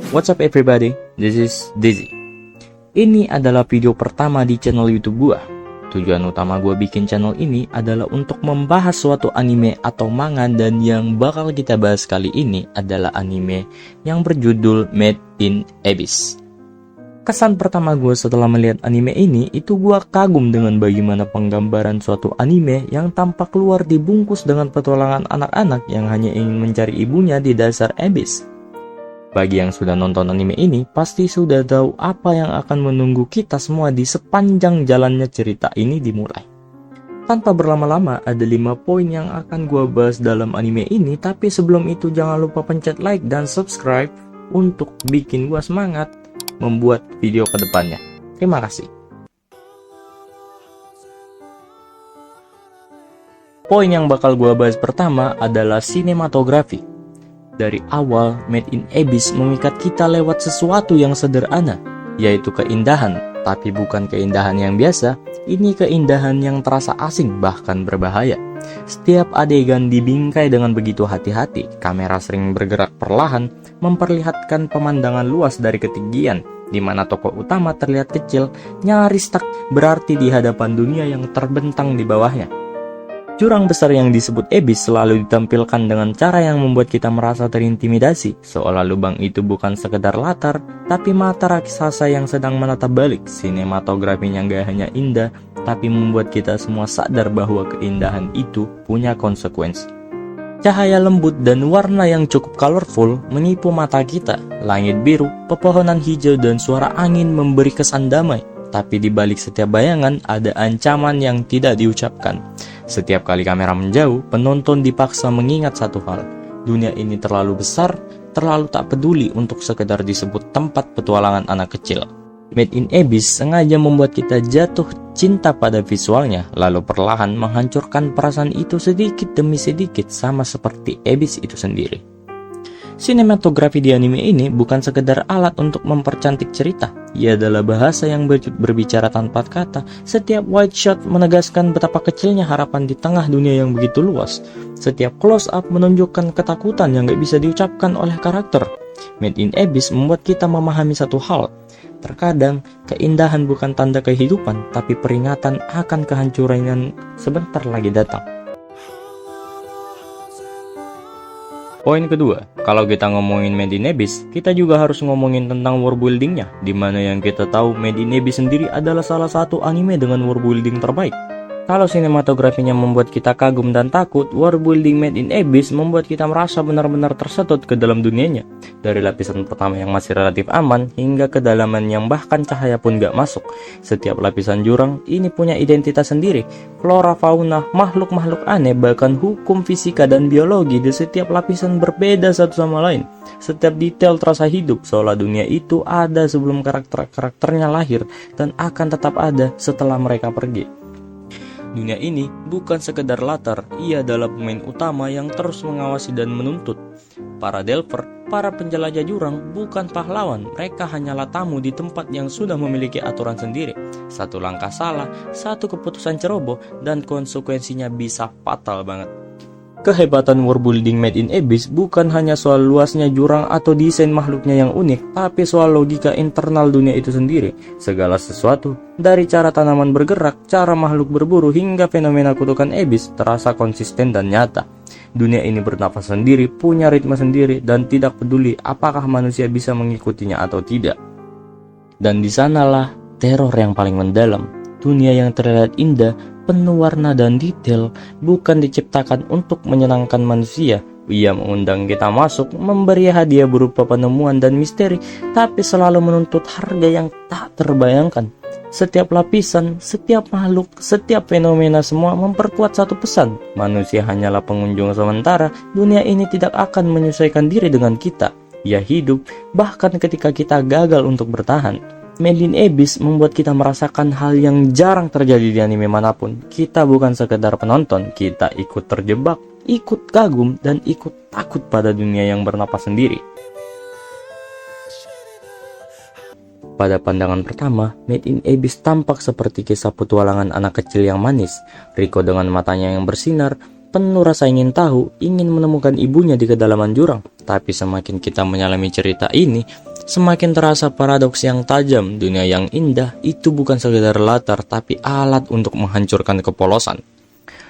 What's up everybody, this is Dizzy. Ini adalah video pertama di channel YouTube gua. Tujuan utama gua bikin channel ini adalah untuk membahas suatu anime atau manga, dan yang bakal kita bahas kali ini adalah anime yang berjudul Made in Abyss. Kesan pertama gue setelah melihat anime ini, itu gue kagum dengan bagaimana penggambaran suatu anime yang tampak keluar dibungkus dengan petualangan anak-anak yang hanya ingin mencari ibunya di dasar Abyss. Bagi yang sudah nonton anime ini, pasti sudah tahu apa yang akan menunggu kita semua di sepanjang jalannya cerita ini dimulai. Tanpa berlama-lama, ada 5 poin yang akan gue bahas dalam anime ini, tapi sebelum itu jangan lupa pencet like dan subscribe untuk bikin gue semangat membuat video ke depannya. Terima kasih. Poin yang bakal gua bahas pertama adalah sinematografi. Dari awal, Made in Abyss memikat kita lewat sesuatu yang sederhana, yaitu keindahan, tapi bukan keindahan yang biasa. Ini keindahan yang terasa asing, bahkan berbahaya. Setiap adegan dibingkai dengan begitu hati-hati. Kamera sering bergerak perlahan, memperlihatkan pemandangan luas dari ketinggian, di mana tokoh utama terlihat kecil, nyaris tak berarti di hadapan dunia yang terbentang di bawahnya. Jurang besar yang disebut Abyss selalu ditampilkan dengan cara yang membuat kita merasa terintimidasi, seolah lubang itu bukan sekedar latar, tapi mata raksasa yang sedang menatap balik. Sinematografinya gak hanya indah, tapi membuat kita semua sadar bahwa keindahan itu punya konsekuensi. Cahaya lembut dan warna yang cukup colorful menipu mata kita. Langit biru, pepohonan hijau, dan suara angin memberi kesan damai. Tapi di balik setiap bayangan ada ancaman yang tidak diucapkan. Setiap kali kamera menjauh, penonton dipaksa mengingat satu hal. Dunia ini terlalu besar, terlalu tak peduli untuk sekedar disebut tempat petualangan anak kecil. Made in Abyss sengaja membuat kita jatuh cinta pada visualnya, lalu perlahan menghancurkan perasaan itu sedikit demi sedikit, sama seperti Abyss itu sendiri. Sinematografi di anime ini bukan sekedar alat untuk mempercantik cerita, ia adalah bahasa yang berbicara tanpa kata. Setiap wide shot menegaskan betapa kecilnya harapan di tengah dunia yang begitu luas. Setiap close up menunjukkan ketakutan yang gak bisa diucapkan oleh karakter. Made in Abyss membuat kita memahami satu hal. Terkadang, keindahan bukan tanda kehidupan, tapi peringatan akan kehancuran yang sebentar lagi datang. Poin kedua, kalau kita ngomongin Made in Abyss, kita juga harus ngomongin tentang world buildingnya, dimana yang kita tahu Made in Abyss sendiri adalah salah satu anime dengan world building terbaik. Kalau sinematografinya membuat kita kagum dan takut, world building Made in Abyss membuat kita merasa benar-benar tersetut ke dalam dunianya. Dari lapisan pertama yang masih relatif aman, hingga kedalaman yang bahkan cahaya pun gak masuk. Setiap lapisan jurang ini punya identitas sendiri. Flora, fauna, makhluk-makhluk aneh, bahkan hukum fisika dan biologi di setiap lapisan berbeda satu sama lain. Setiap detail terasa hidup, seolah dunia itu ada sebelum karakter-karakternya lahir, dan akan tetap ada setelah mereka pergi. Dunia ini bukan sekedar latar, ia adalah pemain utama yang terus mengawasi dan menuntut. Para delver, para penjelajah jurang, bukan pahlawan, mereka hanyalah tamu di tempat yang sudah memiliki aturan sendiri. Satu langkah salah, satu keputusan ceroboh, dan konsekuensinya bisa fatal banget. Kehebatan world building Made in Abyss bukan hanya soal luasnya jurang atau desain makhluknya yang unik, tapi soal logika internal dunia itu sendiri. Segala sesuatu, dari cara tanaman bergerak, cara makhluk berburu, hingga fenomena kutukan Abyss terasa konsisten dan nyata. Dunia ini bernafas sendiri, punya ritme sendiri, dan tidak peduli apakah manusia bisa mengikutinya atau tidak. Dan di sanalah teror yang paling mendalam. Dunia yang terlihat indah, penuh warna dan detail, bukan diciptakan untuk menyenangkan manusia. Ia mengundang kita masuk, memberi hadiah berupa penemuan dan misteri, tapi selalu menuntut harga yang tak terbayangkan. Setiap lapisan, setiap makhluk, setiap fenomena, semua memperkuat satu pesan. Manusia hanyalah pengunjung sementara, dunia ini tidak akan menyesuaikan diri dengan kita. Ia hidup, bahkan ketika kita gagal untuk bertahan. Made in Abyss membuat kita merasakan hal yang jarang terjadi di anime manapun. Kita bukan sekedar penonton, kita ikut terjebak, ikut kagum, dan ikut takut pada dunia yang bernapas sendiri. Pada pandangan pertama, Made in Abyss tampak seperti kisah petualangan anak kecil yang manis. Rico dengan matanya yang bersinar, penuh rasa ingin tahu, ingin menemukan ibunya di kedalaman jurang. Tapi semakin kita menyelami cerita ini, Semakin terasa paradoks yang tajam, dunia yang indah itu bukan sekedar latar tapi alat untuk menghancurkan kepolosan.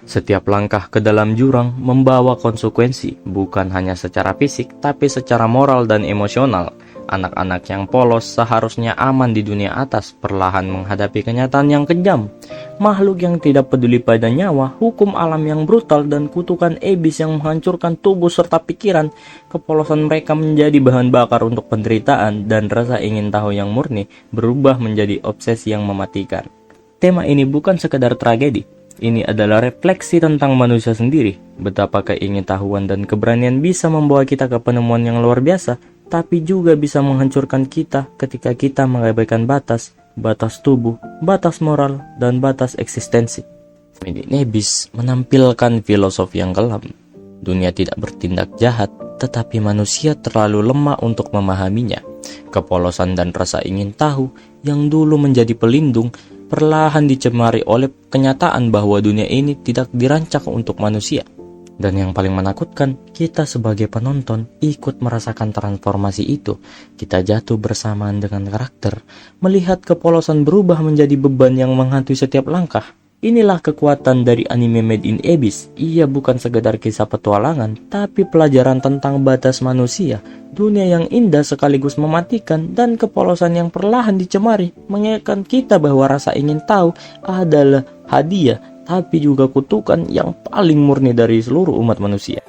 Setiap langkah ke dalam jurang membawa konsekuensi, bukan hanya secara fisik tapi secara moral dan emosional. Anak-anak yang polos seharusnya aman di dunia atas, perlahan menghadapi kenyataan yang kejam. Makhluk yang tidak peduli pada nyawa, hukum alam yang brutal, dan kutukan iblis yang menghancurkan tubuh serta pikiran. Kepolosan mereka menjadi bahan bakar untuk penderitaan, dan rasa ingin tahu yang murni berubah menjadi obsesi yang mematikan. Tema ini bukan sekedar tragedi. Ini adalah refleksi tentang manusia sendiri, betapa keingintahuan dan keberanian bisa membawa kita ke penemuan yang luar biasa, tapi juga bisa menghancurkan kita ketika kita mengabaikan batas tubuh, batas moral, dan batas eksistensi. Medine Abyss menampilkan filosofi yang kelam. Dunia tidak bertindak jahat, tetapi manusia terlalu lemah untuk memahaminya. Kepolosan dan rasa ingin tahu yang dulu menjadi pelindung perlahan dicemari oleh kenyataan bahwa dunia ini tidak dirancang untuk manusia. Dan yang paling menakutkan, kita sebagai penonton ikut merasakan transformasi itu. Kita jatuh bersamaan dengan karakter, melihat kepolosan berubah menjadi beban yang menghantui setiap langkah. Inilah kekuatan dari anime Made in Abyss. Ia bukan sekedar kisah petualangan, tapi pelajaran tentang batas manusia, dunia yang indah sekaligus mematikan, dan kepolosan yang perlahan dicemari, mengingatkan kita bahwa rasa ingin tahu adalah hadiah, tapi juga kutukan yang paling murni dari seluruh umat manusia.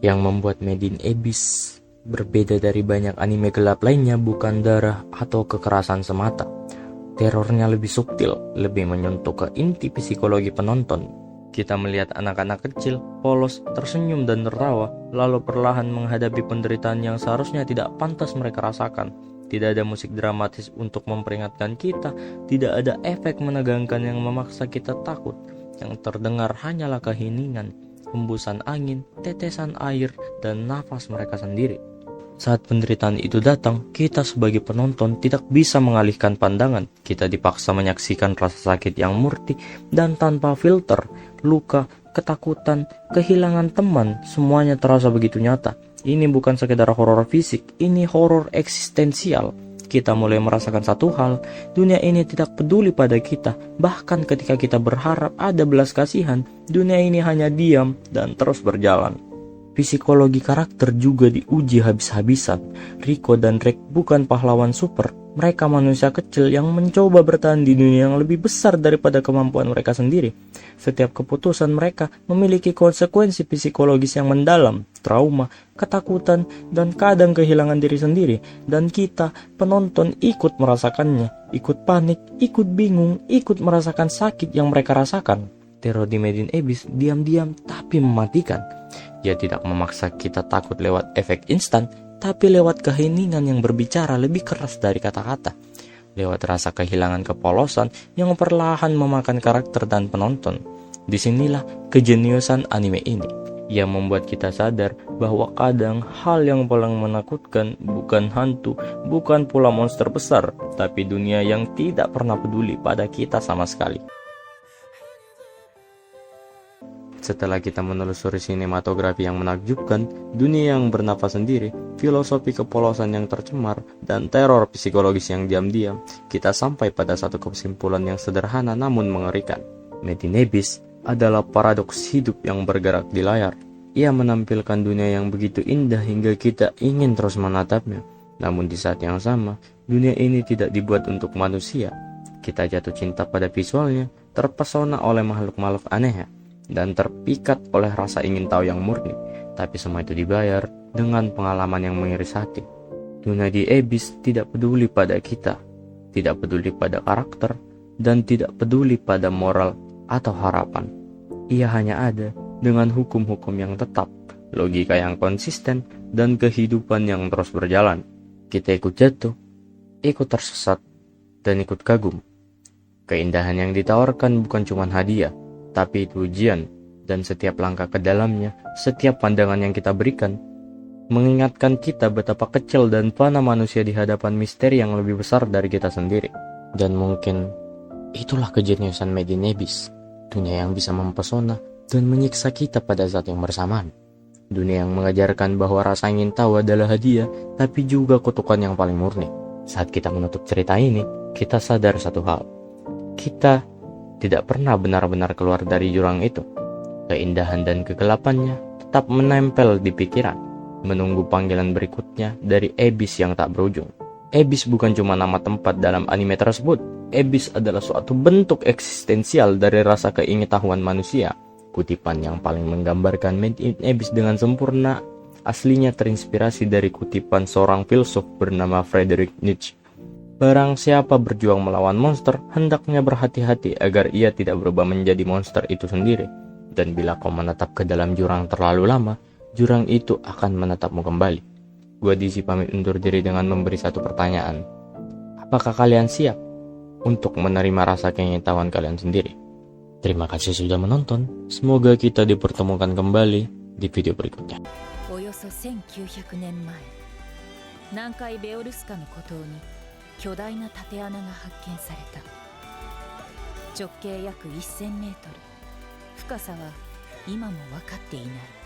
Yang membuat Made in Abyss berbeda dari banyak anime gelap lainnya bukan darah atau kekerasan semata. Terornya lebih subtil, lebih menyentuh ke inti psikologi penonton. Kita melihat anak-anak kecil, polos, tersenyum dan tertawa, lalu perlahan menghadapi penderitaan yang seharusnya tidak pantas mereka rasakan. Tidak ada musik dramatis untuk memperingatkan kita, tidak ada efek menegangkan yang memaksa kita takut. Yang terdengar hanyalah keheningan, hembusan angin, tetesan air, dan nafas mereka sendiri. Saat penderitaan itu datang, kita sebagai penonton tidak bisa mengalihkan pandangan. Kita dipaksa menyaksikan rasa sakit yang murni dan tanpa filter. Luka, ketakutan, kehilangan teman, semuanya terasa begitu nyata. Ini bukan sekedar horor fisik, ini horor eksistensial. Kita mulai merasakan satu hal, dunia ini tidak peduli pada kita. Bahkan ketika kita berharap ada belas kasihan, dunia ini hanya diam dan terus berjalan. Psikologi karakter juga diuji habis-habisan. Rico dan Rick bukan pahlawan super. Mereka manusia kecil yang mencoba bertahan di dunia yang lebih besar daripada kemampuan mereka sendiri. Setiap keputusan mereka memiliki konsekuensi psikologis yang mendalam, trauma, ketakutan, dan kadang kehilangan diri sendiri. Dan kita, penonton, ikut merasakannya, ikut panik, ikut bingung, ikut merasakan sakit yang mereka rasakan. Teror di Made in Abyss diam-diam tapi mematikan. Dia tidak memaksa kita takut lewat efek instan, tapi lewat keheningan yang berbicara lebih keras dari kata-kata. Lewat rasa kehilangan kepolosan yang perlahan memakan karakter dan penonton. Disinilah kejeniusan anime ini. Ia membuat kita sadar bahwa kadang hal yang paling menakutkan bukan hantu, bukan pula monster besar, tapi dunia yang tidak pernah peduli pada kita sama sekali. Setelah kita menelusuri sinematografi yang menakjubkan, dunia yang bernafas sendiri, filosofi kepolosan yang tercemar, dan teror psikologis yang diam-diam, kita sampai pada satu kesimpulan yang sederhana namun mengerikan. Made in Abyss adalah paradoks hidup yang bergerak di layar. Ia menampilkan dunia yang begitu indah hingga kita ingin terus menatapnya. Namun di saat yang sama, dunia ini tidak dibuat untuk manusia. Kita jatuh cinta pada visualnya, terpesona oleh makhluk-makhluk aneh, dan terpikat oleh rasa ingin tahu yang murni. Tapi semua itu dibayar dengan pengalaman yang mengiris hati. Dunia di Abyss tidak peduli pada kita, tidak peduli pada karakter, dan tidak peduli pada moral atau harapan. Ia hanya ada dengan hukum-hukum yang tetap, logika yang konsisten, dan kehidupan yang terus berjalan. Kita ikut jatuh, ikut tersesat, dan ikut kagum. Keindahan yang ditawarkan bukan cuma hadiah, tapi itu ujian, dan setiap langkah ke dalamnya, setiap pandangan yang kita berikan, mengingatkan kita betapa kecil dan fana manusia di hadapan misteri yang lebih besar dari kita sendiri. Dan mungkin itulah kejeniusan Made in Abyss, dunia yang bisa mempesona dan menyiksa kita pada saat yang bersamaan. Dunia yang mengajarkan bahwa rasa ingin tahu adalah hadiah, tapi juga kutukan yang paling murni. Saat kita menutup cerita ini, kita sadar satu hal. Kita tidak pernah benar-benar keluar dari jurang itu. Keindahan dan kegelapannya tetap menempel di pikiran, menunggu panggilan berikutnya dari Abyss yang tak berujung. Abyss bukan cuma nama tempat dalam anime tersebut. Abyss adalah suatu bentuk eksistensial dari rasa keingetahuan manusia. Kutipan yang paling menggambarkan Made in Abyss dengan sempurna aslinya terinspirasi dari kutipan seorang filsuf bernama Friedrich Nietzsche. Barang siapa berjuang melawan monster, hendaknya berhati-hati agar ia tidak berubah menjadi monster itu sendiri. Dan bila kau menetap ke dalam jurang terlalu lama, jurang itu akan menetapmu kembali. Gua DC pamit undur diri dengan memberi satu pertanyaan. Apakah kalian siap untuk menerima rasa keingintahuan kalian sendiri? Terima kasih sudah menonton. Semoga kita dipertemukan kembali di video berikutnya. およそ1900年前、南海ベオルスカの孤島に巨大な縦穴が発見された。直径約1000メートル、深さは今も分かっていない。